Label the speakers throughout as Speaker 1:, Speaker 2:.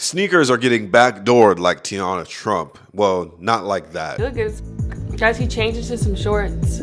Speaker 1: Sneakers are getting backdoored like Tiana Trump. Well, not like that.
Speaker 2: Look, guys, he changed it to some shorts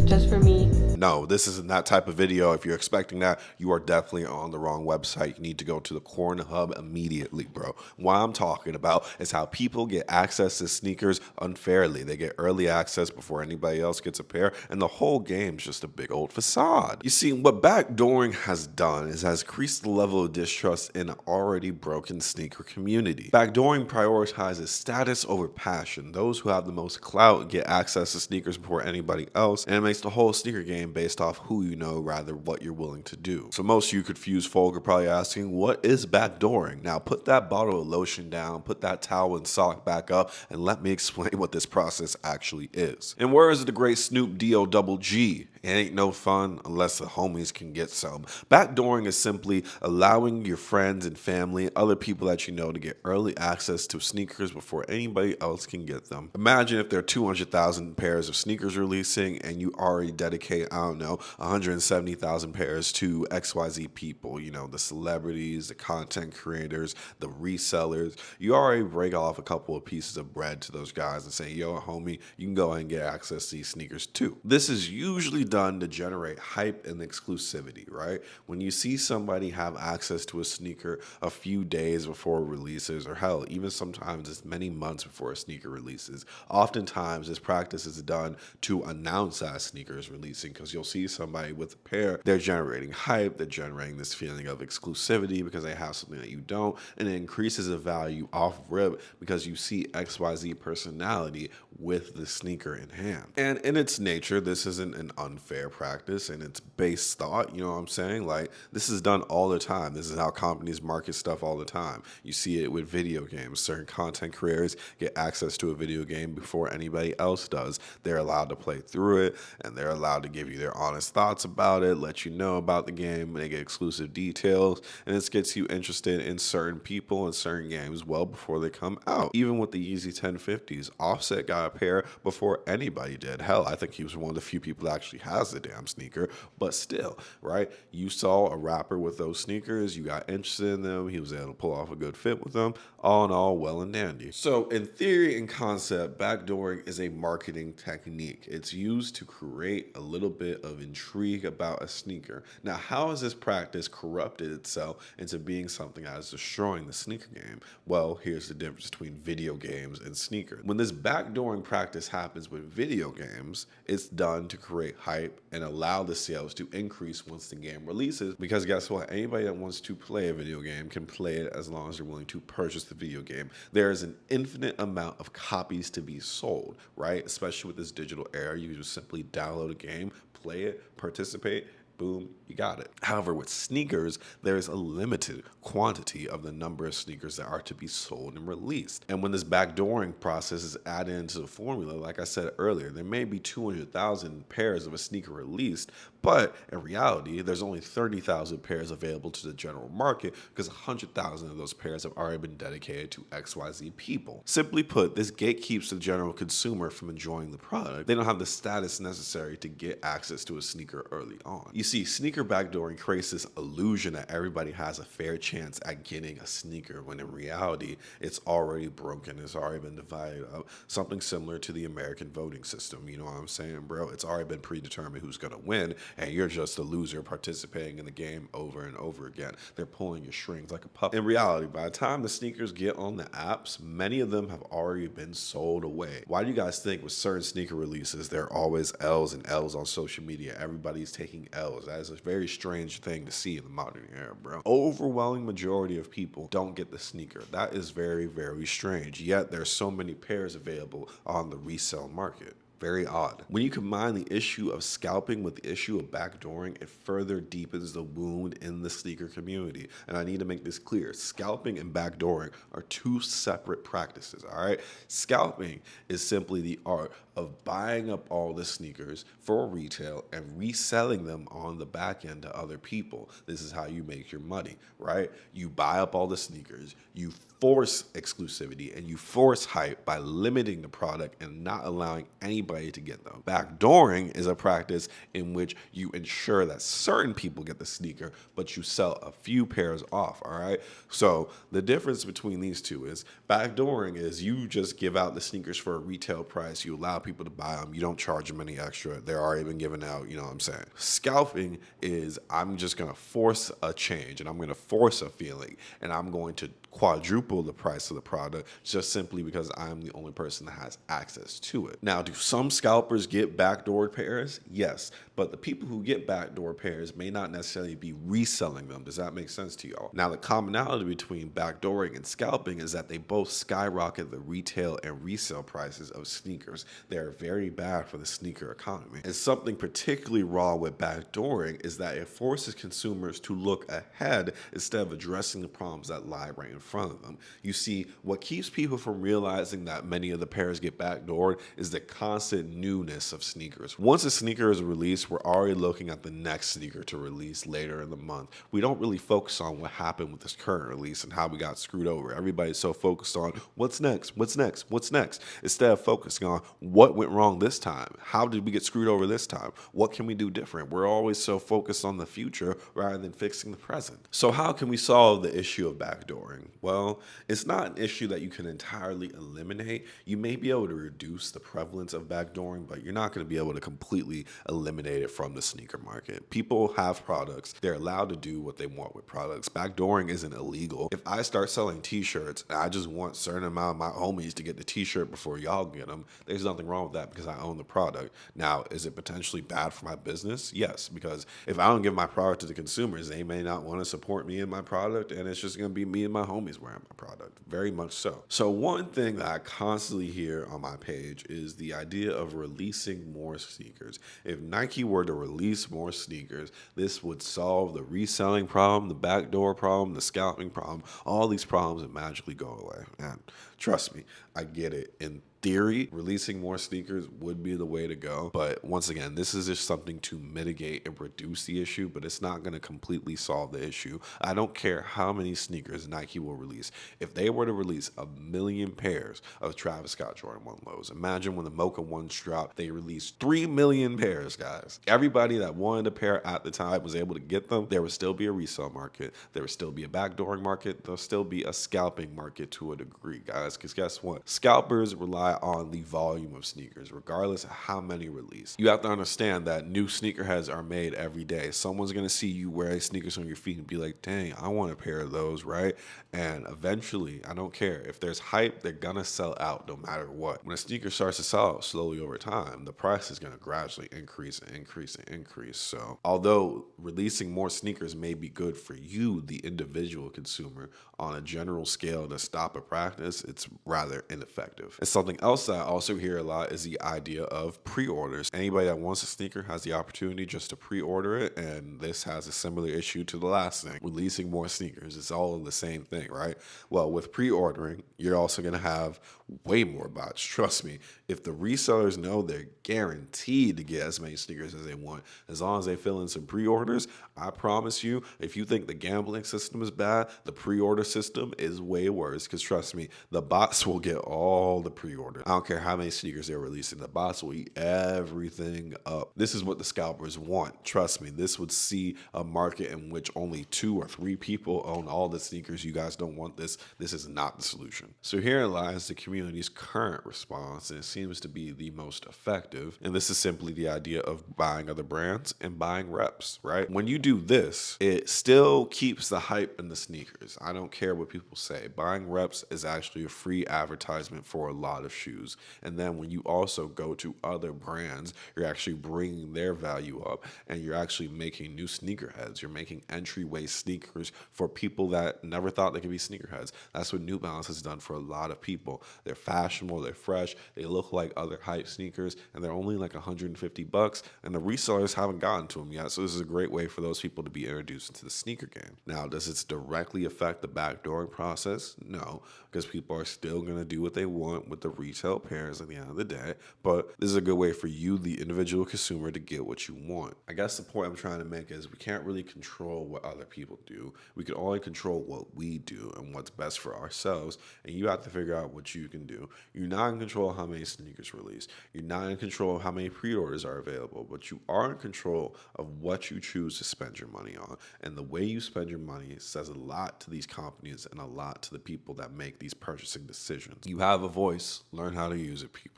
Speaker 2: just for me.
Speaker 1: No, this isn't that type of video. If you're expecting that, you are definitely on the wrong website. You need to go to the Corn Hub immediately, bro. What I'm talking about is how people get access to sneakers unfairly. They get early access before anybody else gets a pair, and the whole game's just a big old facade. You see, what backdooring has done is has increased the level of distrust in an already broken sneaker community. Backdooring prioritizes status over passion. Those who have the most clout get access to sneakers before anybody else, and it makes the whole sneaker game based off who you know rather what you're willing to do. So most of you confused folk are probably asking, what is backdooring? Now put that bottle of lotion down, put that towel and sock back up, and let me explain what this process actually is. And where is the great Snoop D-O double G? It ain't no fun unless the homies can get some. Backdooring is simply allowing your friends and family, other people that you know, to get early access to sneakers before anybody else can get them. Imagine if there are 200,000 pairs of sneakers releasing and you already dedicate, I don't know, 170,000 pairs to XYZ people, you know, the celebrities, the content creators, the resellers. You already break off a couple of pieces of bread to those guys and say, yo, homie, you can go ahead and get access to these sneakers too. This is usually done to generate hype and exclusivity, right? When you see somebody have access to a sneaker a few days before it releases, or hell, even sometimes as many months before a sneaker releases, oftentimes this practice is done to announce that sneaker is releasing, because you'll see somebody with a pair, they're generating hype, they're generating this feeling of exclusivity because they have something that you don't, and it increases the value off rip because you see XYZ personality with the sneaker in hand. And in its nature, this isn't an unfair practice, and it's base thought, you know what I'm saying? Like, this is done all the time. This is how companies market stuff all the time. You see it with video games. Certain content creators get access to a video game before anybody else does. They're allowed to play through it, and they're allowed to give you their honest thoughts about it, let you know about the game, they get exclusive details, and this gets you interested in certain people and certain games well before they come out. Even with the Yeezy 1050s, Offset got a pair before anybody did. Hell, I think he was one of the few people that actually has the damn sneaker, but still, right? You saw a rapper with those sneakers, you got interested in them, he was able to pull off a good fit with them, all in all, well and dandy. So in theory and concept, backdooring is a marketing technique. It's used to create a little bit of intrigue about a sneaker. Now, how has this practice corrupted itself into being something that is destroying the sneaker game? Well, here's the difference between video games and sneakers. When this backdooring practice happens with video games, it's done to create hype and allow the sales to increase once the game releases, because guess what? Anybody that wants to play a video game can play it as long as they're willing to purchase the video game. There is an infinite amount of copies to be sold, right? Especially with this digital era, you just simply download a game, play it, participate, boom, you got it. However, with sneakers, there is a limited quantity of the number of sneakers that are to be sold and released. And when this backdooring process is added into the formula, like I said earlier, there may be 200,000 pairs of a sneaker released, but in reality, there's only 30,000 pairs available to the general market because 100,000 of those pairs have already been dedicated to XYZ people. Simply put, this gatekeeps the general consumer from enjoying the product. They don't have the status necessary to get access to a sneaker early on. You see, sneaker backdooring creates this illusion that everybody has a fair chance at getting a sneaker, when in reality, it's already broken. It's already been divided up. Something similar to the American voting system. You know what I'm saying, bro? It's already been predetermined who's going to win, and you're just a loser participating in the game over and over again. They're pulling your strings like a puppet. In reality, by the time the sneakers get on the apps, many of them have already been sold away. Why do you guys think with certain sneaker releases, there are always L's and L's on social media? Everybody's taking L's. That is a very strange thing to see in the modern era, bro. Overwhelming majority of people don't get the sneaker. That is very, very strange. Yet there's so many pairs available on the resale market. Very odd. When you combine the issue of scalping with the issue of backdooring, it further deepens the wound in the sneaker community. And I need to make this clear. Scalping and backdooring are two separate practices, all right? Scalping is simply the art of buying up all the sneakers for retail and reselling them on the back end to other people. This is how you make your money, right? You buy up all the sneakers, you force exclusivity, and you force hype by limiting the product and not allowing anybody to get them. Backdooring is a practice in which you ensure that certain people get the sneaker, but you sell a few pairs off, all right? So the difference between these two is backdooring is you just give out the sneakers for a retail price, you allow people to buy them, you don't charge them any extra, they're already been given out, you know what I'm saying? Scalping is I'm just gonna force a change and I'm gonna force a feeling and I'm going to quadruple the price of the product just simply because I'm the only person that has access to it. Now, do some scalpers get backdoor pairs? Yes, but the people who get backdoor pairs may not necessarily be reselling them. Does that make sense to y'all? Now, the commonality between backdooring and scalping is that they both skyrocket the retail and resale prices of sneakers. They are very bad for the sneaker economy. And something particularly wrong with backdooring is that it forces consumers to look ahead instead of addressing the problems that lie right in front of them. You see, what keeps people from realizing that many of the pairs get backdoored is the constant newness of sneakers. Once a sneaker is released, we're already looking at the next sneaker to release later in the month. We don't really focus on what happened with this current release and how we got screwed over. Everybody's so focused on what's next, what's next, what's next, instead of focusing on what went wrong this time. How did we get screwed over this time? What can we do different? We're always so focused on the future rather than fixing the present. So how can we solve the issue of backdooring? Well, it's not an issue that you can entirely eliminate. You may be able to reduce the prevalence of backdooring, but you're not going to be able to completely eliminate it from the sneaker market. People have products. They're allowed to do what they want with products. Backdooring isn't illegal. If I start selling t-shirts and I just want a certain amount of my homies to get the t-shirt before y'all get them, there's nothing wrong with that because I own the product. Now, is it potentially bad for my business? Yes, because if I don't give my product to the consumers, they may not want to support me and my product, and it's just going to be me and my homies wearing my product. Very much so. So one thing that I constantly hear on my page is the idea of releasing more sneakers. If Nike were to release more sneakers, this would solve the reselling problem, the backdoor problem, the scalping problem. All these problems would magically go away. And trust me, I get it. In theory, releasing more sneakers would be the way to go. But once again, this is just something to mitigate and reduce the issue, but it's not going to completely solve the issue. I don't care how many sneakers Nike will release. If they were to release 1 million pairs of Travis Scott Jordan 1 lows, imagine when the Mocha 1s dropped, they released 3 million pairs, guys. Everybody that wanted a pair at the time was able to get them. There would still be a resale market. There would still be a backdooring market. There'll still be a scalping market to a degree, guys, because guess what? Scalpers rely on the volume of sneakers, regardless of how many release. You have to understand that new sneakerheads are made every day. Someone's going to see you wearing sneakers on your feet and be like, dang, I want a pair of those, right? And eventually, I don't care. If there's hype, they're going to sell out no matter what. When a sneaker starts to sell out slowly over time, the price is going to gradually increase and increase and increase. So although releasing more sneakers may be good for you, the individual consumer, on a general scale to stop a practice, it's rather ineffective. And something else that I also hear a lot is the idea of pre-orders. Anybody that wants a sneaker has the opportunity just to pre-order it, and this has a similar issue to the last thing, releasing more sneakers. It's all the same thing, right? Well, with pre-ordering, you're also going to have way more bots. Trust me, if the resellers know they're guaranteed to get as many sneakers as they want, as long as they fill in some pre-orders, I promise you, if you think the gambling system is bad, the pre-order system is way worse, because trust me, the bots will get all the pre-orders. I don't care how many sneakers they're releasing, the bots will eat everything up. This is what the scalpers want. Trust me, this would see a market in which only 2 or 3 people own all the sneakers. You guys don't want this. This is not the solution. So herein lies the community's current response, and it seems to be the most effective. And this is simply the idea of buying other brands and buying reps, right? When you do this, it still keeps the hype in the sneakers. I don't care what people say. Buying reps is actually a free advertisement for a lot of shoes. And then when you also go to other brands, you're actually bringing their value up, and you're actually making new sneakerheads. You're making entryway sneakers for people that never thought they could be sneakerheads. That's what New Balance has done for a lot of people. They're fashionable, they're fresh, they look like other hype sneakers, and they're only like $150, and the resellers haven't gotten to them yet. So this is a great way for those people to be introduced into the sneaker game. Now, does it directly affect the backdooring process? No, because people are still going to do what they want with the retail pairs at the end of the day, but this is a good way for you, the individual consumer, to get what you want. I guess the point I'm trying to make is we can't really control what other people do. We can only control what we do and what's best for ourselves, and you have to figure out what you can do. You're not in control of how many sneakers release. You're not in control of how many pre-orders are available, but you are in control of what you choose to spend your money on. And the way you spend your money says a lot to these companies and a lot to the people that make these purchasing decisions. You have a voice. Learn how to use it, people.